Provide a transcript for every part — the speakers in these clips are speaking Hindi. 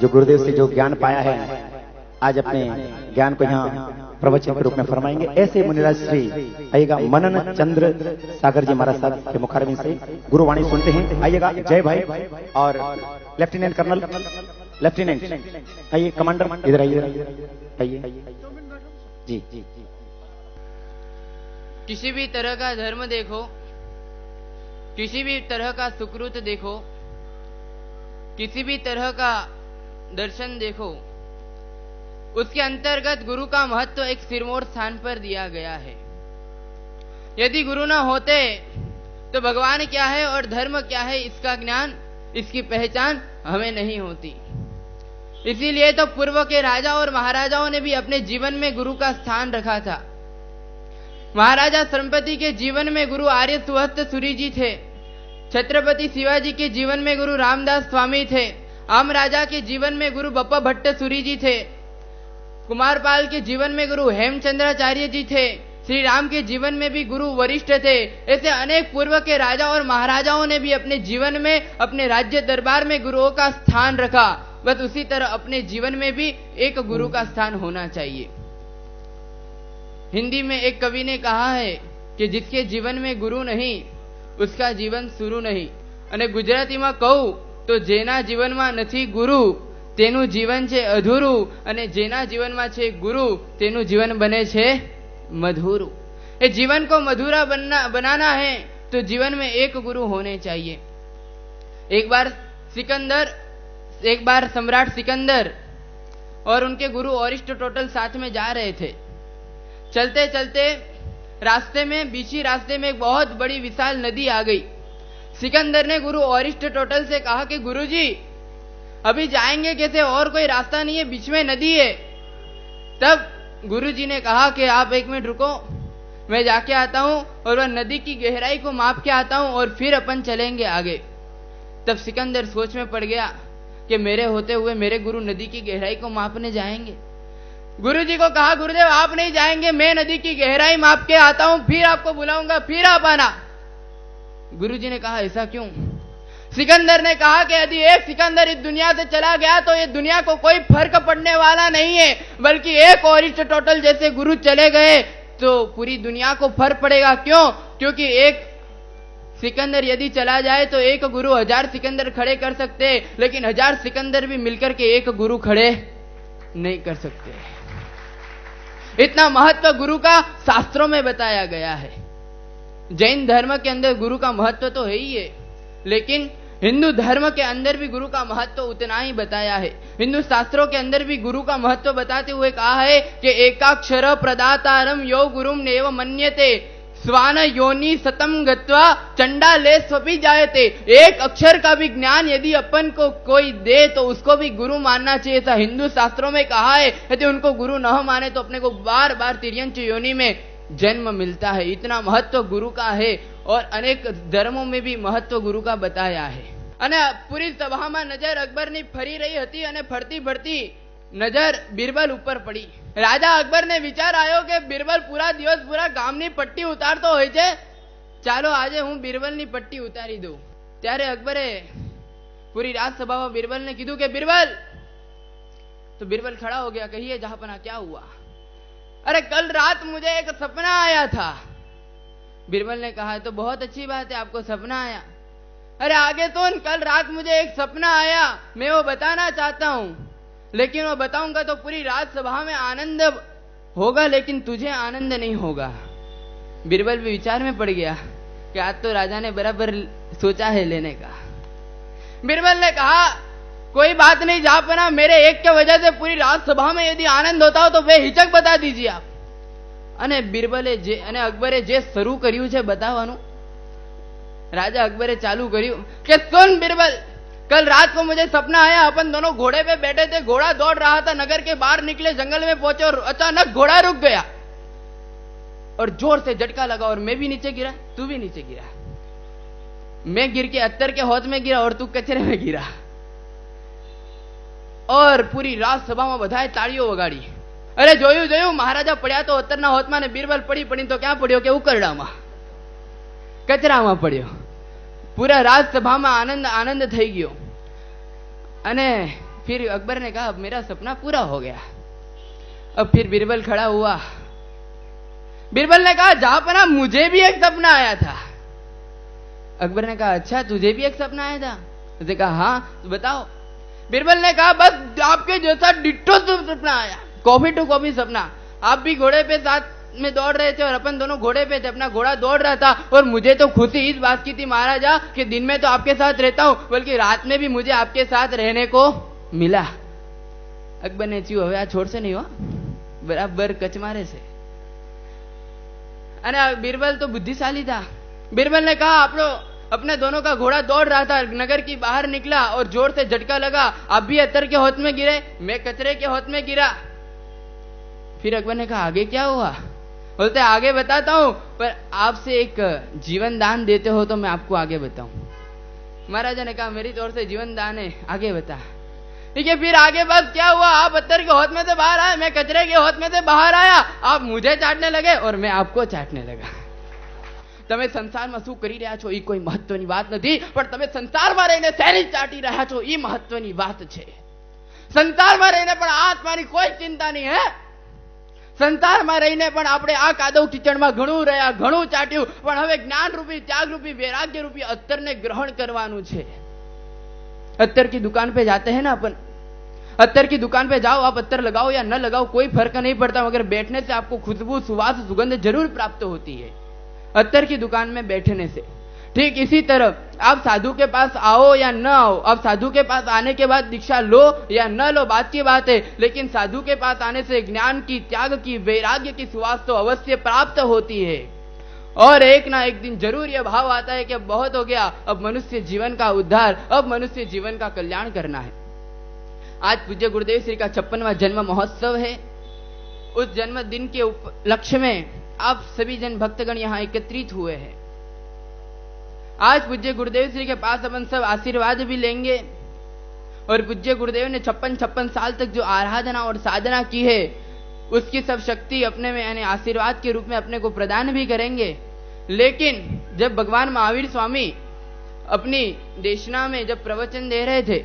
जो गुरुदेव से जो ज्ञान पाया है, आज अपने ज्ञान को यहाँ प्रवचन के रूप में फरमाएंगे। ऐसे मुनिराज श्री आइएगा मनन चंद्र सागर जी महाराज साहब के मुखारबिंद से गुरुवाणी सुनते हैं। आइएगा जय भाई और लेफ्टिनेंट कर्नल, लेफ्टिनेंट आइए, कमांडर इधर आइए जी। किसी भी तरह का धर्म देखो, किसी भी तरह का सुकृत देखो, किसी भी तरह का दर्शन देखो, उसके अंतर्गत गुरु का महत्व एक सिरमौर स्थान पर दिया गया है। यदि गुरु न होते तो भगवान क्या है और धर्म क्या है, इसका ज्ञान, इसकी पहचान हमें नहीं होती। इसीलिए तो पूर्व के राजा और महाराजाओं ने भी अपने जीवन में गुरु का स्थान रखा था। महाराजा सरस्वती के जीवन में गुरु आर्य सुहस्त सूरी जी थे। छत्रपति शिवाजी के जीवन में गुरु रामदास स्वामी थे। आम राजा के जीवन में गुरु बप्पा भट्ट सूरी जी थे। कुमारपाल के जीवन में गुरु हेमचंद्राचार्य जी थे। श्री राम के जीवन में भी गुरु वरिष्ठ थे। ऐसे अनेक पूर्व के राजा और महाराजाओं ने भी अपने जीवन में, अपने राज्य दरबार में गुरुओं का स्थान रखा। बस उसी तरह अपने जीवन में भी एक गुरु का स्थान होना चाहिए। हिंदी में एक कवि ने कहा है कि जिसके जीवन में गुरु नहीं उसका जीवन शुरू नहीं। અને ગુજરાતીમાં કહું તો જેના જીવનમાં નથી ગુરુ તેનું જીવન છે અધૂરું, અને જેના જીવનમાં છે ગુરુ તેનું जीवन बने छे मधुर। ये जीवन को मधुरा बनाना है तो जीवन में एक गुरु होने चाहिए। एक बार सम्राट सिकंदर और उनके गुरु अरिस्टोटल साथ में जा रहे थे। चलते चलते रास्ते में, बीची रास्ते में एक बहुत बड़ी विशाल नदी आ गई। सिकंदर ने गुरु अरिस्टोटल से कहा कि गुरुजी अभी जाएंगे कैसे, और कोई रास्ता नहीं है, बीच में नदी है। तब गुरुजी ने कहा कि आप एक मिनट रुको, मैं जाके आता हूं और वह नदी की गहराई को माप के आता हूं और फिर अपन चलेंगे आगे। तब सिकंदर सोच में पड़ गया कि मेरे होते हुए मेरे गुरु नदी की गहराई को मापने जाएंगे। गुरुजी को कहा गुरुदेव आप नहीं जाएंगे, मैं नदी की गहराई माप के आता हूं, फिर आपको बुलाऊंगा, फिर आप आना। गुरुजी ने कहा ऐसा क्यों? सिकंदर ने कहा कि यदि एक सिकंदर इस दुनिया से चला गया तो ये दुनिया को कोई फर्क पड़ने वाला नहीं है, बल्कि एक अरिस्टोटल जैसे गुरु चले गए तो पूरी दुनिया को फर्क पड़ेगा। क्यों? क्योंकि एक सिकंदर यदि चला जाए तो एक गुरु 1000 सिकंदर खड़े कर सकते, लेकिन 1000 सिकंदर भी मिलकर के एक गुरु खड़े नहीं कर सकते। इतना महत्व गुरु का शास्त्रों में बताया गया है। जैन धर्म के अंदर गुरु का महत्व तो है ही है, लेकिन हिंदू धर्म के अंदर भी गुरु का महत्व उतना ही बताया है। हिंदू शास्त्रों के अंदर भी गुरु का महत्व बताते हुए कहा है कि एकाक्षर प्रदातारम यो गुरुम नेव मन्यते स्वान योनि सतम गत्वा चंडाले स्वपि जायते। एक अक्षर का भी ज्ञान यदि अपन को कोई दे तो उसको भी गुरु मानना चाहिए। ऐसा हिंदू शास्त्रों में कहा है। यदि उनको गुरु न माने तो अपने को बार बार तिर्यंच योनि में जन्म मिलता है। इतना महत्व गुरु का है और अनेक धर्मों में भी महत्व गुरु का बताया है। અને પૂરી સભામાં નજર અકબરની ફરી રહી હતી અને ફરતી ફરતી નજર બિરબલ ઉપર પડી। રાજા અકબરને વિચાર આવ્યો કે બિરબલ પૂરા દિવસ પૂરા ગામની પટ્ટી ઉતારતો હોય છે, ચાલો આજે હું બિરબલની પટ્ટી ઉતારી દઉં। ત્યારે અકબરે પૂરી રાજસભામાં બિરબલને કીધું કે બિરબલ, तो बिरबल खड़ा हो गया। कहिए जहांपना क्या हुआ? अरे कल रात मुझे एक सपना आया था। बिरबल ने कहा तो बहुत अच्छी बात है, आपको सपना आया। अरे आगे तो कल रात मुझे एक सपना आया, मैं वो बताना चाहता हूं, लेकिन वो बताऊंगा तो पूरी राज्यसभा में आनंद होगा, लेकिन तुझे आनंद नहीं होगा। बिरबल भी विचार में पड़ गया कि आज तो राजा ने बराबर सोचा है लेने का। बिरबल ने कहा कोई बात नहीं जहांपना, मेरे एक के वजह से पूरी राज्यसभा में यदि आनंद होता हो तो बेहिचक बता दीजिए आप। અને બિરબલે જે અને અકબરે જે શરૂ કર્યું છે बताવાનું, राजा अकबरे चालू કર્યું कि सुन बिरबल, कल रात को मुझे सपना आया, अपन दोनों घोड़े पे बैठे थे, घोड़ा दौड़ रहा था, नगर के बाहर निकले, जंगल में पहुंचे और अचानक घोड़ा रुक गया और जोर से झटका लगा और मैं भी नीचे गिरा, तू भी नीचे गिरा। मैं गिर के अत्तर के हौद में गिरा और तू कचरे में गिरा। और पूरी राज्यसभा में बधाए ताड़ीओ वगाड़ी। अरे जोयू जोयू, महाराजा पड्या तो अत्तરના હોતમાં ને બિરબલ પડી તો ક્યાં પડ્યો કે ઉકરડામાં, કચરામાં પડ્યો। પૂરા રાજસભામાં આનંદ આનંદ થઈ ગયો। અને फिर अकबर ने कहा अब मेरा सपना पूरा हो गया। अब फिर बीरबल खड़ा हुआ। बीरबल ने कहा जहांपनाह मुझे भी एक सपना आया था। अकबर ने कहा अच्छा तुझे भी एक सपना आया था? उसने कहा हाँ तो बताओ। बीरबल ने कहा बस आपके जैसा डिट्टो सपना आया, कॉपी टू कॉपी सपना। आप भी घोड़े पे साथ में दौड़ रहे थे और अपन दोनों घोड़े पे थे, अपना घोड़ा दौड़ रहा था और मुझे तो खुशी इस बात की थी महाराजा कि दिन में तो आपके साथ रहता हूं, बल्कि रात में भी मुझे आपके साथ रहने को मिला। अकबर ने चू હવે આ છોડશે नहीं हुआ बराबर कच मारे से। अरे बीरबल तो बुद्धिशाली था। बीरबल ने कहा आप लोग अपने दोनों का घोड़ा दौड़ रहा था, नगर की बाहर निकला और जोर से झटका लगा। आप भी अत्तर के होत में गिरे, मैं कचरे के होत में गिरा। फिर अकबर ने कहा आगे क्या हुआ? बोलते आगे बताता हूं, पर आपसे एक जीवन दान देते हो तो मैं आपको आगे बताऊं। महाराजा ने कहा मेरी तौर से जीवन दान है, आगे बता। ठीक है, फिर आगे बस क्या हुआ? आप अत्तर के होत में से बाहर आए, मैं कचरे के होत में से बाहर आया। आप मुझे चाटने लगे और मैं आपको चाटने लगा। તમે સંસારમાં શું કરી રહ્યા છો એ કોઈ મહત્વની વાત નથી, પણ તમે સંસારમાં રહીને શેની ચાટી રહ્યા છો એ મહત્વની વાત છે। સંસારમાં રહીને પણ આત્માની કોઈ ચિંતા નહીં હે। સંસારમાં રહીને પણ આપણે આ કાદવ કિચડમાં ઘણું રહ્યા, ઘણું ચાટ્યું, પણ હવે જ્ઞાન રૂપી, ત્યાગ રૂપી, वैराग्य रूपी અત્તરને ગ્રહણ કરવાનું છે। અત્તર की दुकान पे जाते हैं ना अपन, अत्तर की दुकान पे जाओ, आप अत्तर लगाओ या न लगाओ कोई फर्क नहीं पड़ता, मगर बैठने से आपको खुशबू, सुवास, सुगंध जरूर प्राप्त होती है अत्तर की दुकान में बैठने से। ठीक इसी तरह आप साधु के पास आओ या न आओ, आप साधु के पास आने के बाद दीक्षा लो या न लो बात की बात है, लेकिन साधु के पास आने से ज्ञान की, त्याग की, वैराग्य की सुवास तो अवश्य प्राप्त होती है। और एक ना एक दिन जरूर यह भाव आता है कि अब बहुत हो गया, अब मनुष्य जीवन का उद्धार, अब मनुष्य जीवन का कल्याण करना है। आज पूज्य गुरुदेव श्री का 56वां जन्म महोत्सव है। उस जन्मदिन के उपलक्ष्य में आप सभी जन भक्तगण यहाँ एकत्रित हुए हैं। आज पूज्य गुरुदेव श्री के पास अपन सब आशीर्वाद भी लेंगे और पूज्य गुरुदेव ने 56 साल तक जो आराधना और साधना की है उसकी सब शक्ति अपने में यानी आशीर्वाद के रूप में अपने को प्रदान भी करेंगे। लेकिन जब भगवान महावीर स्वामी अपनी देशना में जब प्रवचन दे रहे थे,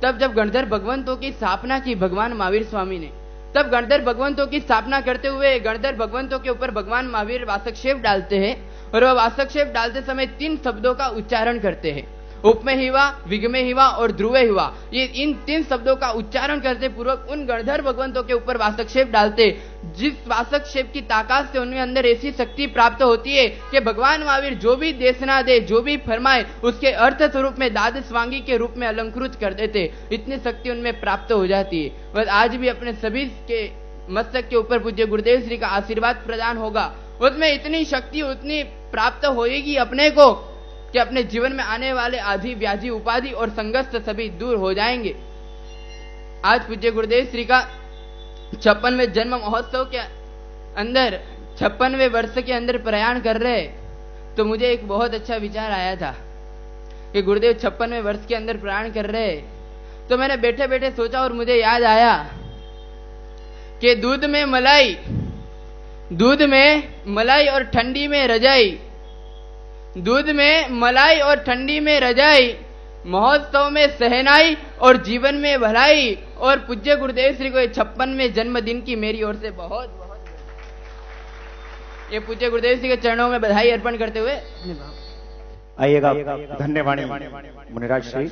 तब जब गणधर भगवंतों की स्थापना की भगवान महावीर स्वामी ने, तब गणधर भगवंतों की स्थापना करते हुए गणधर भगवंतों के ऊपर भगवान महावीर वासक्षेप डालते हैं और वह वासक्षेप डालते समय 3 शब्दों का उच्चारण करते हैं, उपमेय हिवा, विगमय हिवा और ध्रुवय हिवा। ये इन 3 शब्दों का उच्चारण करते पूर्वक उन गणधर भगवंतों के ऊपर वासक्षेप डालते, जिस वासक्षेप की ताकत से उनके अंदर ऐसी शक्ति प्राप्त होती है कि भगवान महावीर जो भी देशना दे, जो भी फरमाए, उसके अर्थ स्वरूप में द्वादश वांगी के रूप में अलंकृत कर देते। इतनी शक्ति उनमें प्राप्त हो जाती है। बस आज भी अपने सभी के मस्तक के ऊपर पूज्य गुरुदेव श्री का आशीर्वाद प्रदान होगा, उसमें इतनी शक्ति उतनी प्राप्त होएगी अपने को कि अपने जीवन में आने वाले आदि व्याधि उपाधि और संघर्ष सभी दूर हो जाएंगे। आज पूज्य गुरुदेव श्री का 56वें जन्म महोत्सव के अंदर 56वें वर्ष के अंदर प्रयाण कर रहे, तो मुझे एक बहुत अच्छा विचार आया था कि गुरुदेव 56वें वर्ष के अंदर प्रयाण कर रहे। तो मैंने बैठे बैठे सोचा और मुझे याद आया कि दूध में मलाई और ठंडी में रजाई, दूध में मलाई और ठंडी में रजाई, महोत्सव में सहनाई और जीवन में भलाई। और पूज्य गुरुदेव श्री को 56वें जन्मदिन की मेरी ओर से बहुत बहुत ये पूज्य गुरुदेव श्री के चरणों में बधाई अर्पण करते हुए आइएगा। धन्यवाद मुनिराज श्री।